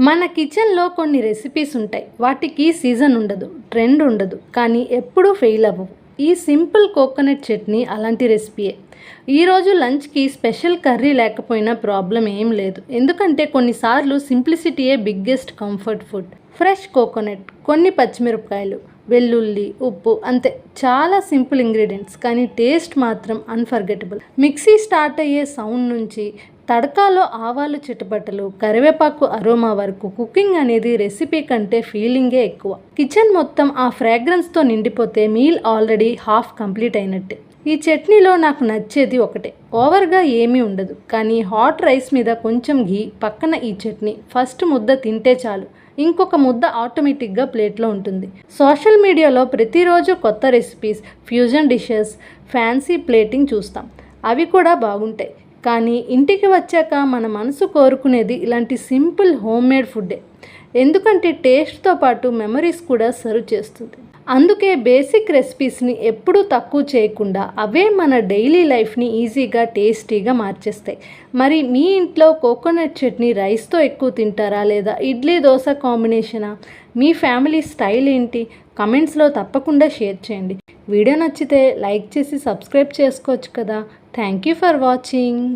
మన కిచెన్లో కొన్ని రెసిపీస్ ఉంటాయి. వాటికి సీజన్ ఉండదు, ట్రెండ్ ఉండదు, కానీ ఎప్పుడూ ఫెయిల్ అవ్వవు. ఈ సింపుల్ కోకోనట్ చట్నీ అలాంటి రెసిపీయే. ఈరోజు లంచ్కి స్పెషల్ కర్రీ లేకపోయినా ప్రాబ్లం ఏం లేదు, ఎందుకంటే కొన్నిసార్లు సింప్లిసిటీయే biggest comfort food. Fresh coconut, కొన్ని పచ్చిమిరపకాయలు, వెల్లుల్లి, ఉప్పు, అంతే. చాలా సింపుల్ ఇంగ్రీడియంట్స్, కానీ టేస్ట్ మాత్రం అన్ఫర్గెటబుల్. మిక్సీ స్టార్ట్ అయ్యే సౌండ్ నుంచి తడకాలో ఆవాలు చిటపటలు, కరివేపాకు అరోమా వరకు కుకింగ్ అనేది రెసిపీ కంటే ఫీలింగే ఎక్కువ. కిచెన్ మొత్తం ఆ ఫ్రాగ్రెన్స్తో నిండిపోతే మీల్ ఆల్రెడీ హాఫ్ కంప్లీట్ అయినట్టే. ఈ చట్నీలో నాకు నచ్చేది ఒకటే, ఓవర్గా ఏమీ ఉండదు, కానీ హాట్ రైస్ మీద కొంచెం ఘీ, పక్కన ఈ చట్నీ. ఫస్ట్ ముద్ద తింటే చాలు, ఇంకొక ముద్ద ఆటోమేటిక్గా ప్లేట్లో ఉంటుంది. సోషల్ మీడియాలో ప్రతిరోజు కొత్త recipes, fusion dishes, fancy plating చూస్తాం. అవి కూడా బాగుంటాయి, కానీ ఇంటికి వచ్చాక మన మనసు కోరుకునేది ఇలాంటి సింపుల్ హోమ్మేడ్ ఫుడ్డే. ఎందుకంటే టేస్ట్తో పాటు మెమరీస్ కూడా సర్వ్ చేస్తుంది. అందుకే బేసిక్ రెసిపీస్ని ఎప్పుడూ తక్కువ చేయకుండా అవే మన డైలీ లైఫ్ని ఈజీగా టేస్టీగా మార్చేస్తాయి. మరి మీ ఇంట్లో కోకోనట్ చట్నీ రైస్తో ఎక్కువ తింటారా, లేదా ఇడ్లీ దోశ కాంబినేషనా? మీ ఫ్యామిలీ స్టైల్ ఏంటి? కమెంట్స్లో తప్పకుండా షేర్ చేయండి. వీడియో నచ్చితే లైక్ చేసి సబ్స్క్రైబ్ చేసుకోవచ్చు కదా. Thank you for watching.